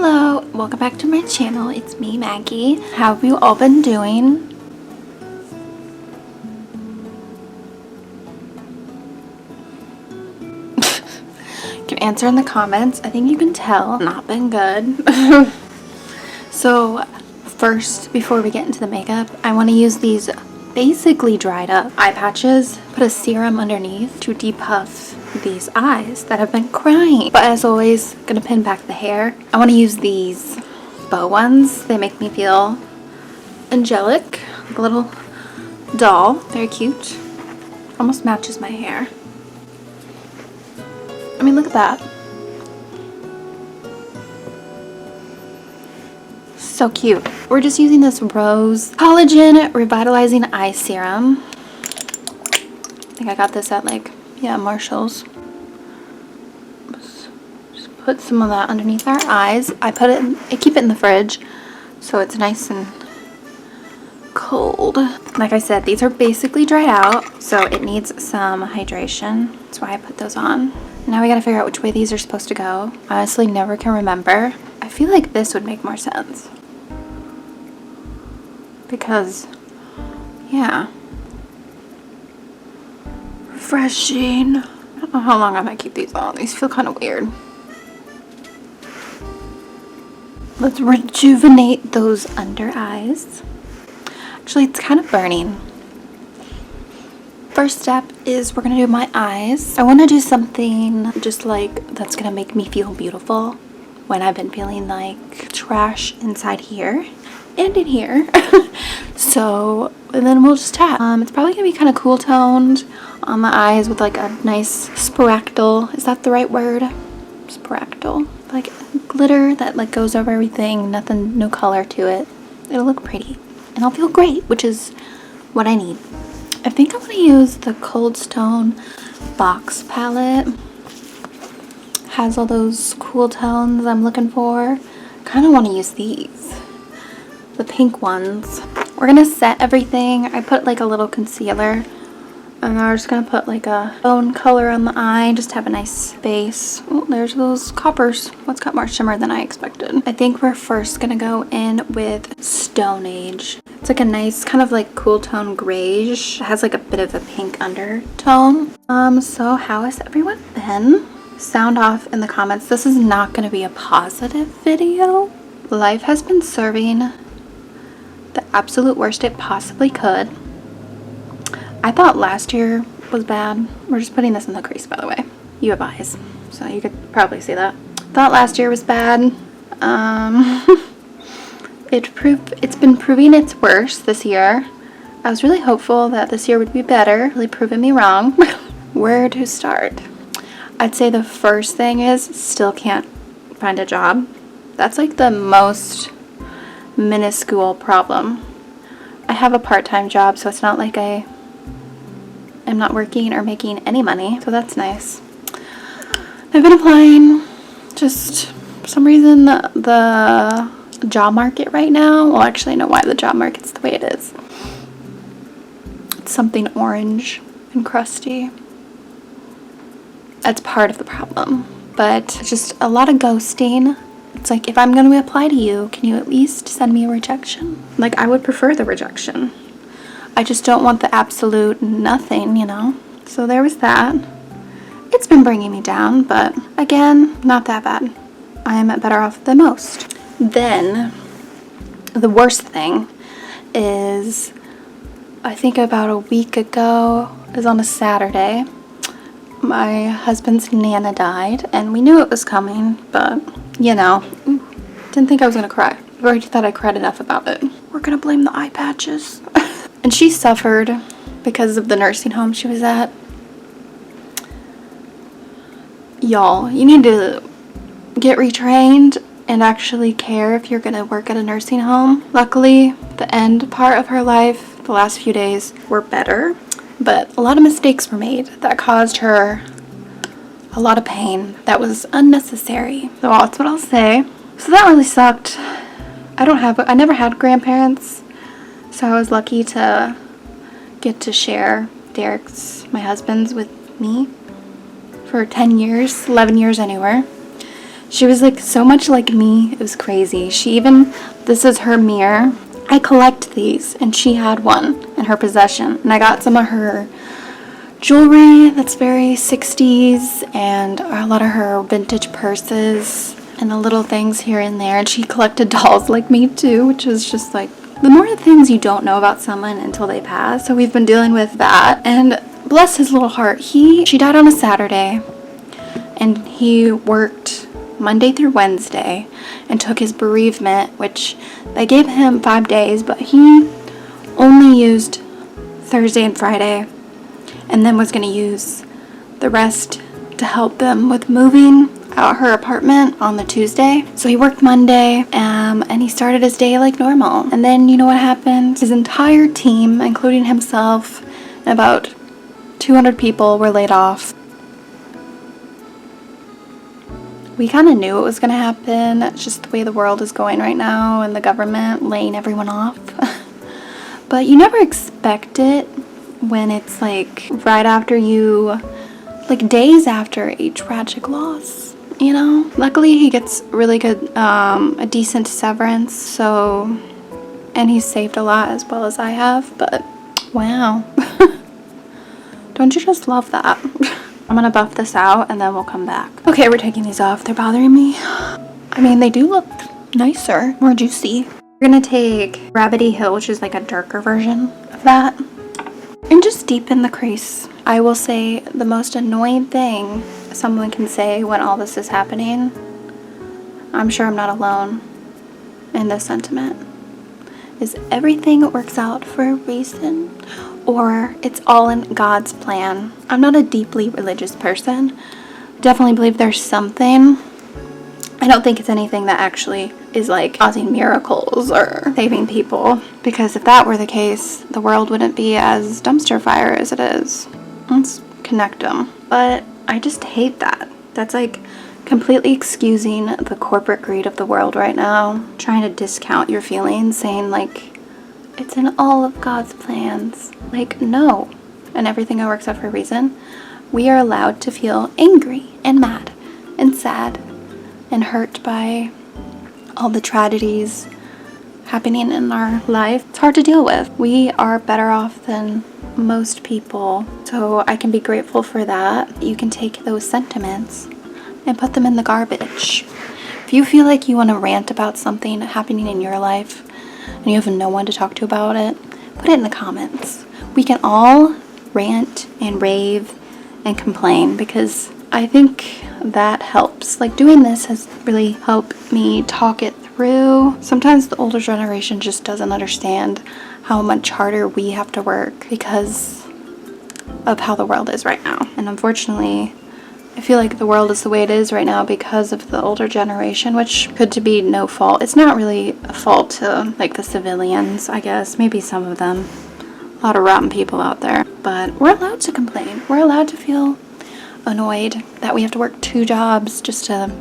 Hello, welcome back to my channel. It's me, Maggie. How have you all been doing? You can answer in the comments. I think you can tell. Not been good. So first, before we get into the makeup, I want to use these basically dried up eye patches. Put a serum underneath to depuff these eyes that have been crying. But as always, gonna pin back the hair. I want to use these bow ones. They make me feel angelic, like a little doll. Very cute. Almost matches my hair. I mean, look at that. So cute. We're just using this Rose Collagen Revitalizing Eye Serum. I think I got this at Marshall's. Just put some of that underneath our eyes. I keep it in the fridge so it's nice and cold. Like I said, these are basically dried out, so it needs some hydration. That's why I put those on. Now we gotta figure out which way these are supposed to go. I honestly never can remember. I feel like this would make more sense. Because, yeah. Refreshing. I don't know how long I might keep these on. These feel kind of weird. Let's rejuvenate those under eyes. Actually, it's kind of burning. First step is we're gonna do my eyes. I want to do something just like that's gonna make me feel beautiful when I've been feeling like trash inside here and in here. So, and then we'll just tap. It's probably gonna be kind of cool toned on the eyes with like a nice sparkle. Is that the right word? Sparkle. Like glitter that like goes over everything. Nothing, no color to it. It'll look pretty and I'll feel great, which is what I need. I think I want to use the Cold Stone box palette. Has all those cool tones I'm looking for. Kind of want to use these. The pink ones. We're gonna set everything. I put like a little concealer and I'm just gonna put like a bone color on the eye, just have a nice base. Oh, there's those coppers. What's got more shimmer than I expected? I think we're first gonna go in with Stone Age. It's like a nice kind of like cool tone grayish. It has like a bit of a pink undertone. So how has everyone been? Sound off in the comments. This is not gonna be a positive video. Life has been serving the absolute worst it possibly could. I thought last year was bad. We're just putting this in the crease, by the way. You have eyes, so you could probably see that. Thought last year was bad. It's been proving its worst this year. I was really hopeful that this year would be better. Really proving me wrong. Where to start? I'd say the first thing is still can't find a job. That's like the most minuscule problem. I have a part-time job, so it's not like I'm not working or making any money, so that's nice. I've been applying. Just for some reason the job market right now, well, actually I know why the job market's the way it is. It's something orange and crusty. That's part of the problem, but it's just a lot of ghosting. It's like, if I'm going to apply to you, can you at least send me a rejection? Like, I would prefer the rejection. I just don't want the absolute nothing, you know? So there was that. It's been bringing me down, but again, not that bad. I'm better off than most. Then, the worst thing is, I think about a week ago, it was on a Saturday, my husband's Nana died, and we knew it was coming, but, you know, didn't think I was gonna cry. I already thought I cried enough about it. We're gonna blame the eye patches. And she suffered because of the nursing home she was at. Y'all, you need to get retrained and actually care if you're gonna work at a nursing home. Luckily, the end part of her life, the last few days, were better. But a lot of mistakes were made that caused her a lot of pain that was unnecessary. So that's what I'll say. So that really sucked. I never had grandparents, so I was lucky to get to share my husband's with me for 10 years, 11 years anywhere. She was like so much like me. It was crazy. She even, this is her mirror. I collect these, and she had one in her possession. And I got some of her jewelry that's very 60s, and a lot of her vintage purses and the little things here and there. And she collected dolls like me too, which was just like, the more things you don't know about someone until they pass. So we've been dealing with that, and bless his little heart, she died on a Saturday, and he worked Monday through Wednesday and took his bereavement, which they gave him 5 days, but he only used Thursday and Friday, and then was going to use the rest to help them with moving out her apartment on the Tuesday. So he worked Monday, and he started his day like normal. And then you know what happened? His entire team, including himself, and about 200 people were laid off. We kind of knew it was going to happen. It's just the way the world is going right now, and the government laying everyone off. But you never expect it when it's like right after you, like days after a tragic loss, you know? Luckily he gets really good, a decent severance, so, and he's saved a lot as well as I have, but wow. Don't you just love that? I'm gonna buff this out and then we'll come back. Okay, we're taking these off. They're bothering me. I mean, they do look nicer, more juicy. We're gonna take Gravity Hill, which is like a darker version of that, and just deepen the crease. I will say the most annoying thing someone can say when all this is happening, I'm sure I'm not alone in this sentiment, is everything works out for a reason, or it's all in God's plan. I'm not a deeply religious person. Definitely believe there's something. I don't think it's anything that actually is like causing miracles or saving people, because if that were the case, the world wouldn't be as dumpster fire as it is. Let's connect them. But I just hate that. That's like completely excusing the corporate greed of the world right now, trying to discount your feelings, saying like it's in all of God's plans. Like, no. And everything works out for a reason. We are allowed to feel angry and mad and sad and hurt by all the tragedies happening in our life. It's hard to deal with. We are better off than most people, so I can be grateful for that. You can take those sentiments and put them in the garbage. If you feel like you want to rant about something happening in your life and you have no one to talk to about it, put it in the comments. We can all rant and rave and complain, because I think that helps. Like, doing this has really helped me talk it through. Sometimes the older generation just doesn't understand how much harder we have to work because of how the world is right now. And unfortunately, I feel like the world is the way it is right now because of the older generation, which could to be no fault. It's not really a fault to like the civilians, I guess. Maybe some of them. A lot of rotten people out there. But we're allowed to complain. We're allowed to feel annoyed that we have to work 2 jobs just to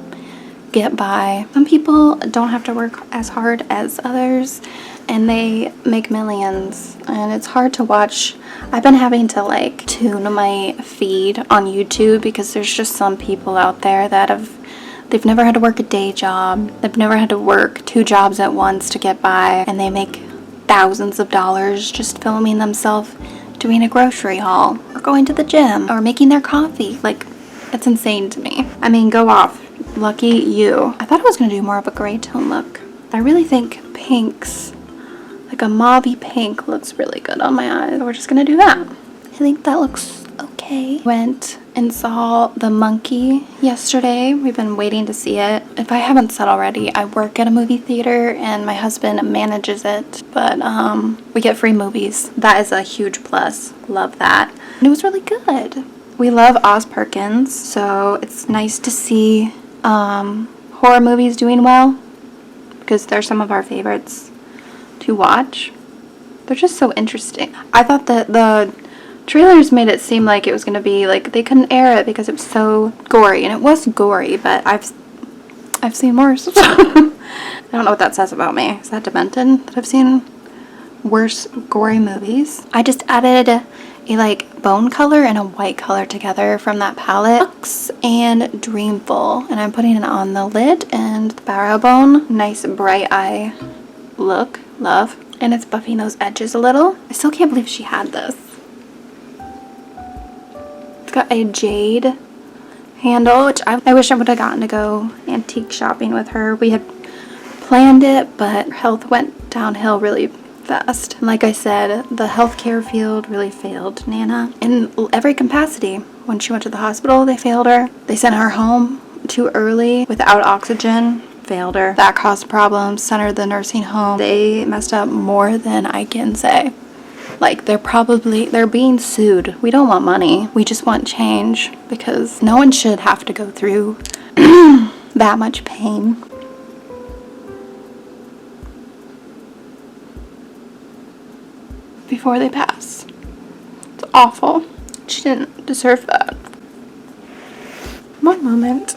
get by. Some people don't have to work as hard as others, and they make millions, and it's hard to watch. I've been having to like tune my feed on YouTube because there's just some people out there that they've never had to work a day job. They've never had to work 2 jobs at once to get by, and they make thousands of dollars just filming themselves doing a grocery haul or going to the gym or making their coffee. Like, it's insane to me. I mean, go off. Lucky you. I thought I was going to do more of a gray tone look. I really think pinks, like a mauvey pink, looks really good on my eyes. So we're just going to do that. I think that looks okay. Went and saw The Monkey yesterday. We've been waiting to see it. If I haven't said already, I work at a movie theater and my husband manages it, but we get free movies. That is a huge plus. Love that. And it was really good. We love Oz Perkins, so it's nice to see horror movies doing well, because they're some of our favorites to watch. They're just so interesting. I thought that the trailers made it seem like it was going to be like they couldn't air it because it was so gory, and it was gory, but I've seen worse. I don't know what that says about me. Is that demented that I've seen worse gory movies? I just added a like bone color and a white color together from that palette. Lux and Dreamful, and I'm putting it on the lid and the brow bone. Nice bright eye look, love. And it's buffing those edges a little. I still can't believe she had this. It's got a jade handle, which I wish I would have gotten to go antique shopping with her. We had planned it, but her health went downhill really fast. And like I said, the healthcare field really failed Nana in every capacity. When she went to the hospital, they failed her. They sent her home too early without oxygen. Failed her. That caused problems. Sent her to the nursing home. They messed up more than I can say. Like, they're being sued. We don't want money. We just want change, because no one should have to go through that much pain. Before they pass. It's awful. She didn't deserve that. One moment.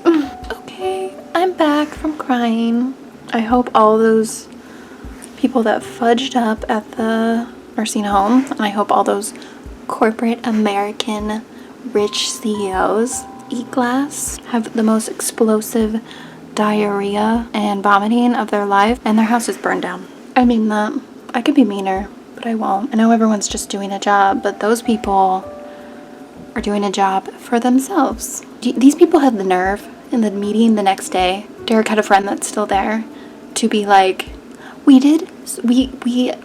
Okay, I'm back from crying. I hope all those people that fudged up at the nursing home, and I hope all those corporate American rich CEOs eat glass, have the most explosive diarrhea and vomiting of their life, and their house is burned down. I mean that. I could be meaner, but I won't. I know everyone's just doing a job, but those people are doing a job for themselves. These people had the nerve in the meeting the next day. Derek had a friend that's still there, to be like, we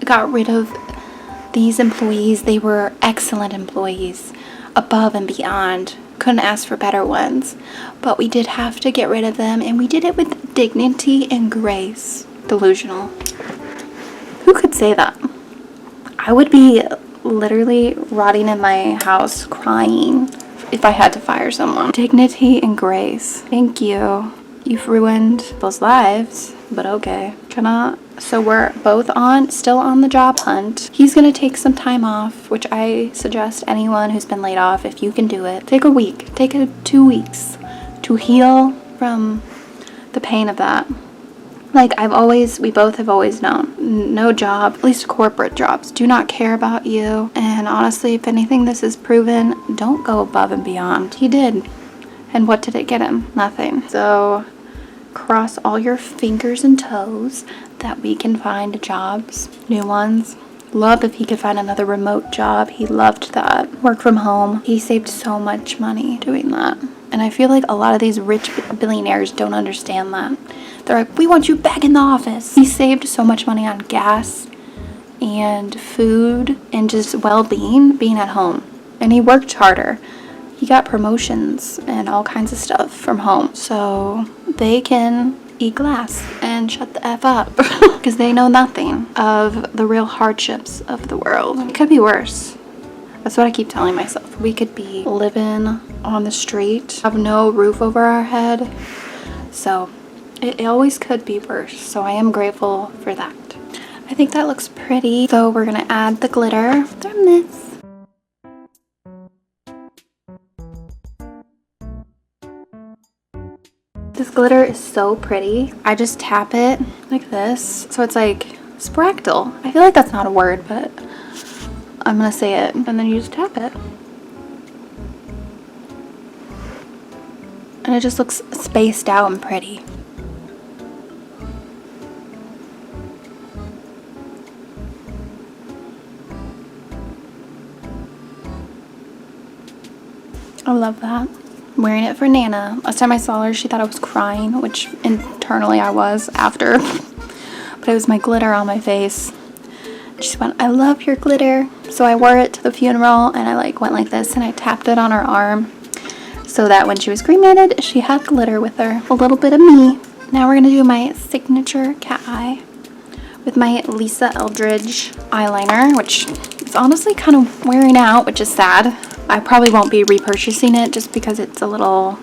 got rid of these employees. They were excellent employees, above and beyond. Couldn't ask for better ones, but we did have to get rid of them, and we did it with dignity and grace. Delusional. Who could say that? I would be literally rotting in my house crying if I had to fire someone. Dignity and grace. Thank you. You've ruined people's lives, but okay. So we're both still on the job hunt. He's gonna take some time off, which I suggest anyone who's been laid off, if you can do it, take a week, take 2 weeks to heal from the pain of that. Like we both have always known, no job, at least corporate jobs, do not care about you. And honestly, if anything, this is proven, don't go above and beyond. He did. And what did it get him? Nothing. So cross all your fingers and toes that we can find jobs, new ones. Love if he could find another remote job. He loved that. Work from home. He saved so much money doing that. And I feel like a lot of these rich billionaires don't understand that. They're like, we want you back in the office. He saved so much money on gas and food and just well-being, being at home. And he worked harder. He got promotions and all kinds of stuff from home. So they can eat glass and shut the F up because they know nothing of the real hardships of the world. It could be worse. That's what I keep telling myself. We could be living on the street, have no roof over our head. So it always could be worse. So I am grateful for that. I think that looks pretty. So we're gonna add the glitter from this. This glitter is so pretty. I just tap it like this. So it's like spractal. I feel like that's not a word, but I'm gonna say it. And then you just tap it. And it just looks spaced out and pretty. I love that. I'm wearing it for Nana. Last time I saw her, she thought I was crying, which internally I was after. But it was my glitter on my face. She went, I love your glitter. So I wore it to the funeral, and I went like this, and I tapped it on her arm so that when she was cremated, she had glitter with her. A little bit of me. Now we're gonna do my signature cat eye with my Lisa Eldridge eyeliner, which is honestly kind of wearing out, which is sad. I probably won't be repurchasing it just because it's a little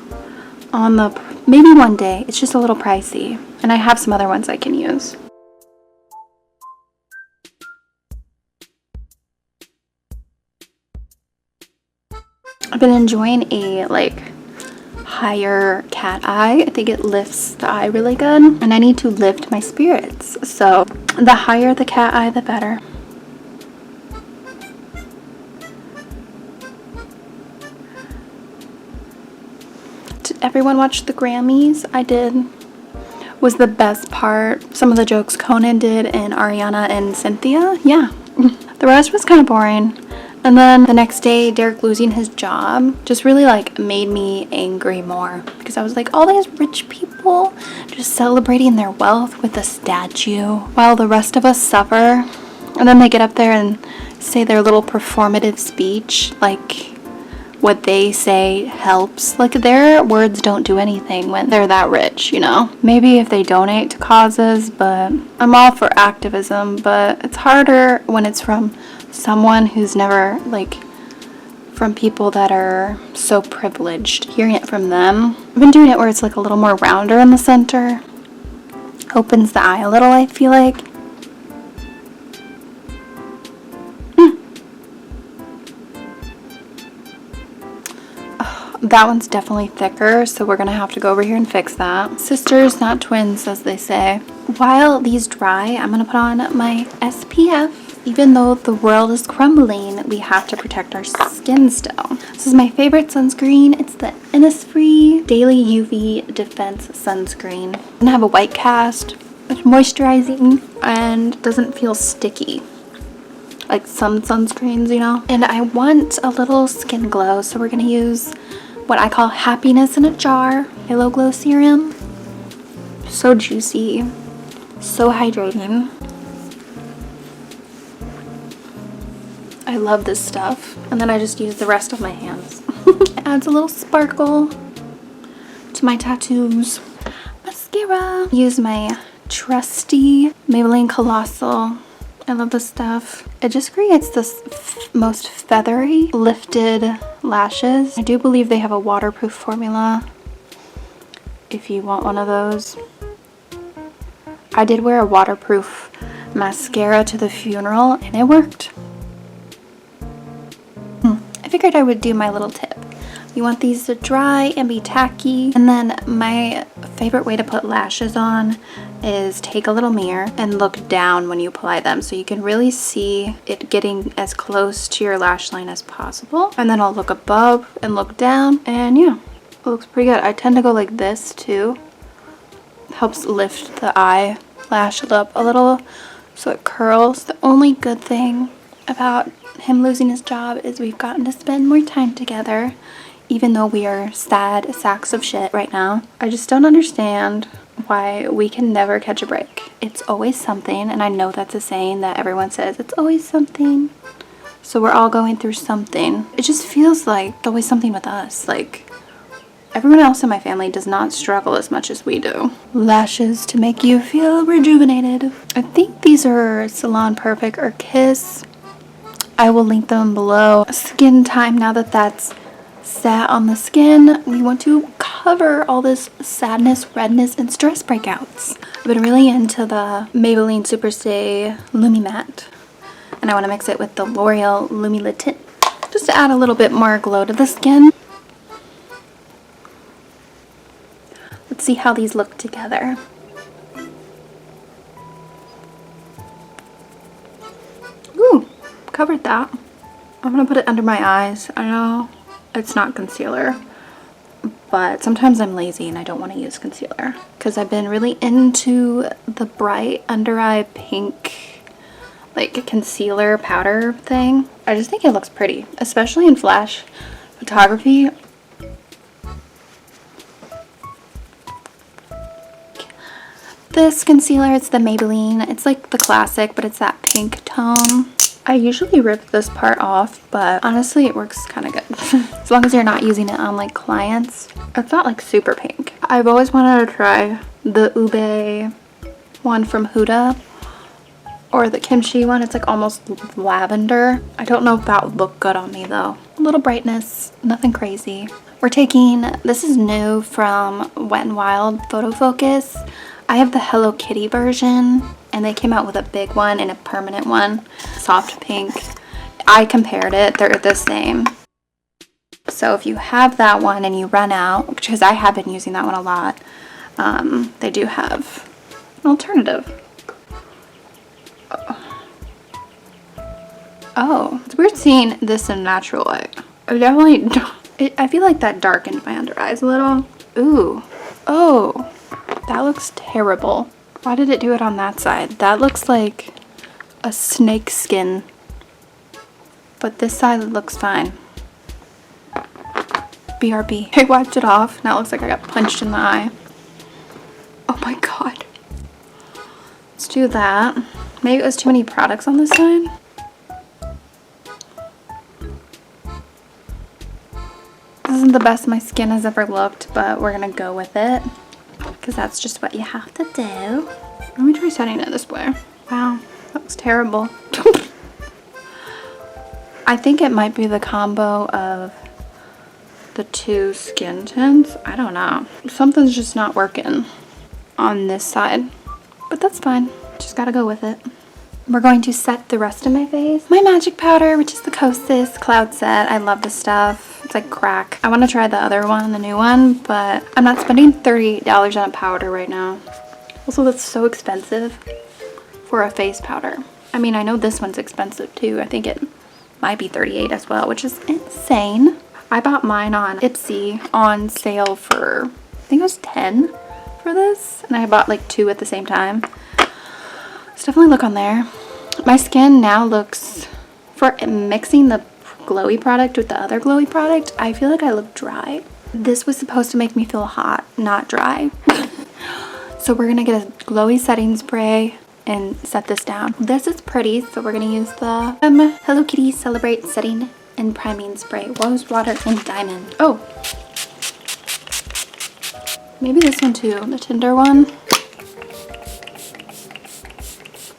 on the, maybe one day. It's just a little pricey. And I have some other ones I can use. I've been enjoying a higher cat eye. I think it lifts the eye really good. And I need to lift my spirits. So the higher the cat eye, the better. everyone watched the Grammys? I did. Was the best part. Some of the jokes Conan did and Ariana and Cynthia. Yeah. The rest was kind of boring. And then the next day, Derek losing his job just really like made me angry more, because I was like, all these rich people just celebrating their wealth with a statue while the rest of us suffer. And then they get up there and say their little performative speech, like what they say helps. Like, their words don't do anything when they're that rich, you know? Maybe if they donate to causes, but I'm all for activism, but it's harder when it's from someone who's never, like, from people that are so privileged. Hearing it from them. I've been doing it where it's like a little more rounder in the center. Opens the eye a little, I feel like. That one's definitely thicker, so we're gonna have to go over here and fix that. Sisters, not twins, as they say. While these dry, I'm gonna put on my SPF. Even though the world is crumbling, we have to protect our skin still. This is my favorite sunscreen. It's the Inisfree Daily UV Defense Sunscreen. It's gonna have a white cast. It's moisturizing and doesn't feel sticky like some sunscreens, you know. And I want a little skin glow, so we're gonna use what I call happiness in a jar Halo Glow Serum. So juicy, so hydrating. I love this stuff. And then I just use the rest of my hands. It adds a little sparkle to my tattoos. Mascara. Use my trusty Maybelline Colossal. I love this stuff. It just creates this most feathery, lifted lashes. I do believe they have a waterproof formula if you want one of those. I did wear a waterproof mascara to the funeral and it worked. I figured I would do my little tip. You want these to dry and be tacky. And then my favorite way to put lashes on is take a little mirror and look down when you apply them, so you can really see it getting as close to your lash line as possible. And then I'll look above and look down, and yeah, it looks pretty good. I tend to go like this too. Helps lift the eyelash up a little so it curls. The only good thing about him losing his job is we've gotten to spend more time together, even though we are sad sacks of shit right now. I just don't understand why we can never catch a break. It's always something, and I know that's a saying that everyone says, it's always something. So we're all going through something. It just feels like it's always something with us. Like, everyone else in my family does not struggle as much as we do. Lashes to make you feel rejuvenated. I think these are Salon Perfect or Kiss. I will link them below. Skin time, now that that's sat on the skin, we want to cover all this sadness, redness, and stress breakouts. I've been really into the Maybelline Superstay Lumi Matte, and I want to mix it with the L'Oreal Lumi Le Tint just to add a little bit more glow to the skin. Let's see how these look together. Ooh, covered that. I'm gonna put it under my eyes. I know it's not concealer, but sometimes I'm lazy and I don't want to use concealer because I've been really into the bright under eye pink like concealer powder thing. I just think it looks pretty, especially in flash photography. This concealer, it's the Maybelline. It's like the classic, but it's that pink tone. I usually rip this part off, but honestly it works kind of good. As long as you're not using it on like clients. It's not like super pink. I've always wanted to try the ube one from Huda or the kimchi one. It's like almost lavender. I don't know if that would look good on me though. A little brightness, nothing crazy. We're taking, this is new from Wet n Wild Photofocus. I have the Hello Kitty version, and they came out with a big one and a permanent one, soft pink. I compared it, they're the same. So if you have that one and you run out, because I have been using that one a lot, they do have an alternative. Oh, it's weird seeing this in natural light. I definitely don't, I feel like that darkened my under eyes a little. Ooh. Oh, that looks terrible. Why did it do it on that side? That looks like a snake skin. But this side looks fine. BRB. I wiped it off. Now it looks like I got punched in the eye. Oh my god. Let's do that. Maybe it was too many products on this side. This isn't the best my skin has ever looked, but we're gonna go with it. Because that's just what you have to do. Let me try setting it this way. Wow, that looks terrible. I think it might be the combo of the two skin tints. I don't know. Something's just not working on this side. But that's fine. Just gotta go with it. We're going to set the rest of my face. My magic powder, which is the Kosas Cloud Set. I love this stuff. It's like crack. I want to try the other one, the new one, but I'm not spending $30 on a powder right now. Also, that's so expensive for a face powder. I mean, I know this one's expensive too. I think it might be $38 as well, which is insane. I bought mine on Ipsy on sale for, I think it was $10 for this, and I bought like 2 at the same time. So definitely look on there. My skin now looks, for mixing the glowy product with the other glowy product, I feel like I look dry. This was supposed to make me feel hot, not dry. So we're gonna get a glowy setting spray and set this down. This is pretty, so we're gonna use the Hello Kitty Celebrate Setting and Priming Spray, Rose Water and Diamond. Oh, maybe this one too, the Tinder one.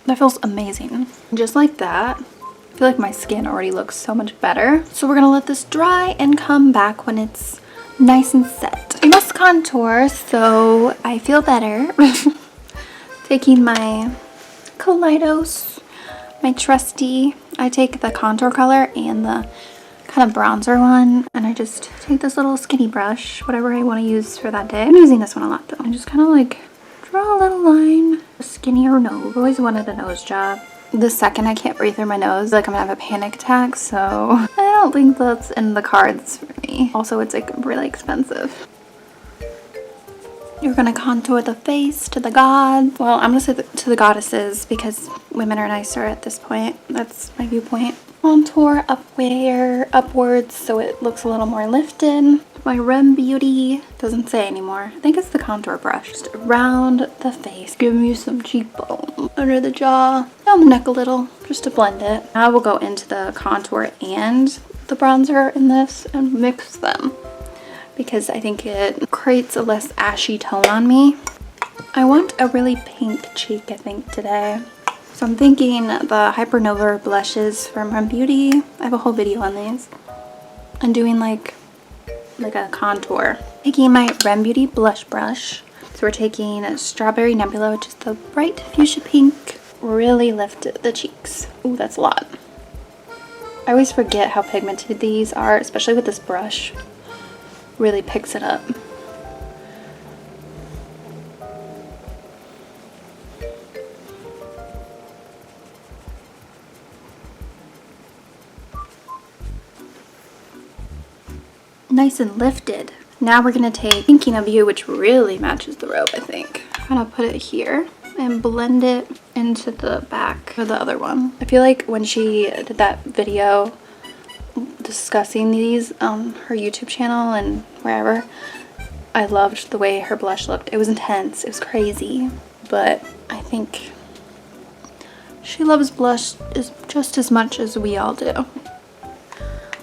That feels amazing. Just like that. I feel like my skin already looks so much better. So we're gonna let this dry and come back when it's nice and set. I must contour, so I feel better. Taking my Kaleidos, my trusty. I take the contour color and the kind of bronzer one, and I just take this little skinny brush, whatever I want to use for that day. I'm using this one a lot though. I just kind of like draw a little line. A skinnier nose. I've always wanted a nose job. The second I can't breathe through my nose, like I'm gonna have a panic attack, so I don't think that's in the cards for me. Also, it's like really expensive. You're gonna contour the face to the gods. Well, I'm gonna say to the goddesses because women are nicer at this point. That's my viewpoint. Contour upwards so it looks a little more lifted. My Rem Beauty doesn't say anymore. I think it's the contour brush. Just around the face. Give me some cheekbone. Under the jaw. Down the neck a little. Just to blend it. Now we'll go into the contour and the bronzer in this and mix them. Because I think it creates a less ashy tone on me. I want a really pink cheek, I think, today. So I'm thinking the Hypernova blushes from Rem Beauty. I have a whole video on these. I'm doing like a contour. Taking my Rem Beauty blush brush. So we're taking Strawberry Nebula, which is the bright fuchsia pink. Really lift the cheeks. Ooh, that's a lot. I always forget how pigmented these are, especially with this brush. Really picks it up. Nice and lifted. Now we're gonna take Thinking of You, which really matches the robe, I think. I'm gonna put it here and blend it into the back of the other one. I feel like when she did that video discussing these on her YouTube channel and wherever, I loved the way her blush looked. It was intense, it was crazy, but I think she loves blush just as much as we all do.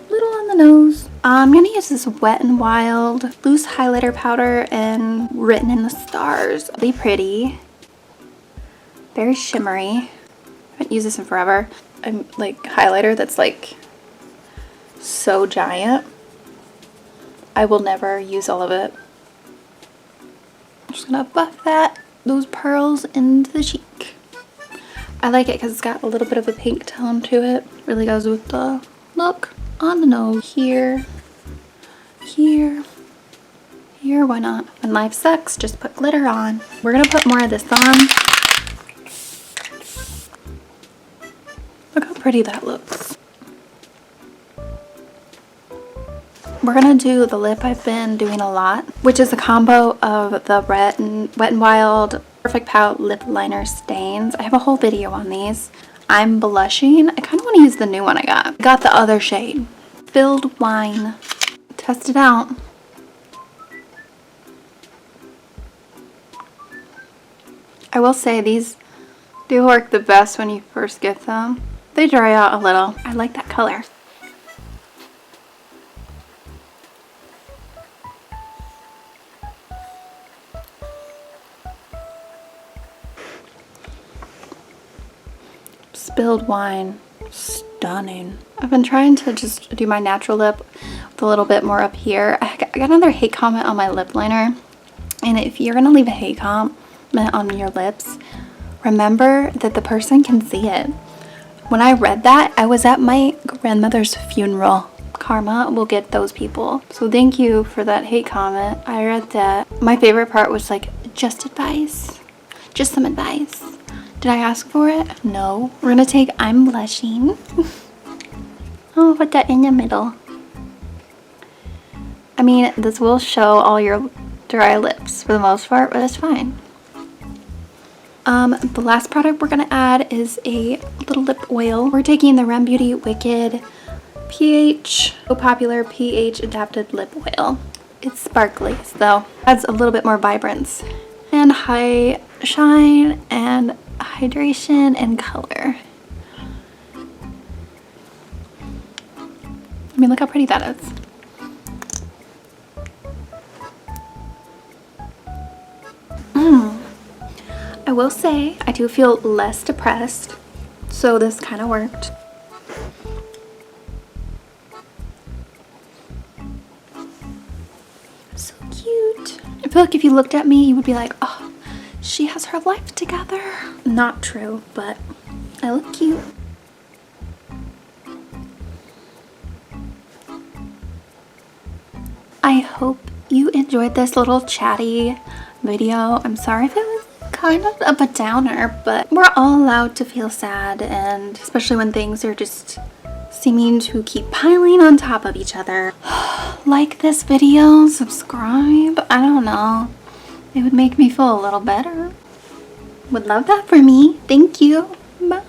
Little on the nose. I'm gonna use this Wet n Wild loose highlighter powder and Written in the Stars. Really pretty, very shimmery. I haven't used this in forever. I'm like highlighter that's like so giant. I will never use all of it. I'm just gonna buff those pearls into the cheek. I like it because it's got a little bit of a pink tone to it. Really goes with the look. On the nose, here, why not? When life sucks, just put glitter on. We're gonna put more of this on. Look how pretty that looks. We're gonna do the lip I've been doing a lot, which is a combo of the Wet n Wild Perfect Pout lip liner stains. I have a whole video on these. I'm blushing. I kind of want to use the new one I got. I got the other shade. Filled Wine. Test it out. I will say these do work the best when you first get them. They dry out a little. I like that color. Spilled Wine. Stunning. I've been trying to just do my natural lip with a little bit more up here. I got another hate comment on my lip liner. And if you're going to leave a hate comment on your lips, remember that the person can see it. When I read that, I was at my grandmother's funeral. Karma will get those people. So thank you for that hate comment. I read that. My favorite part was like, just advice. Just some advice. Did I ask for it? No. We're gonna take I'm Blushing. Oh, put that in the middle. I mean, this will show all your dry lips for the most part, but it's fine. The last product we're gonna add is a little lip oil. We're taking the Rem Beauty Wicked pH, so popular pH adapted lip oil. It's sparkly, so adds a little bit more vibrance and high shine and hydration and color. I mean, look how pretty that is. I will say I do feel less depressed, so this kind of worked. So cute. I feel like if you looked at me, you would be like, oh, she has her life together. Not true, but I look cute. I hope you enjoyed this little chatty video. I'm sorry if it was kind of a downer, but we're all allowed to feel sad, and especially when things are just seeming to keep piling on top of each other. Like this video, subscribe, I don't know. It would make me feel a little better. Would love that for me. Thank you. Bye.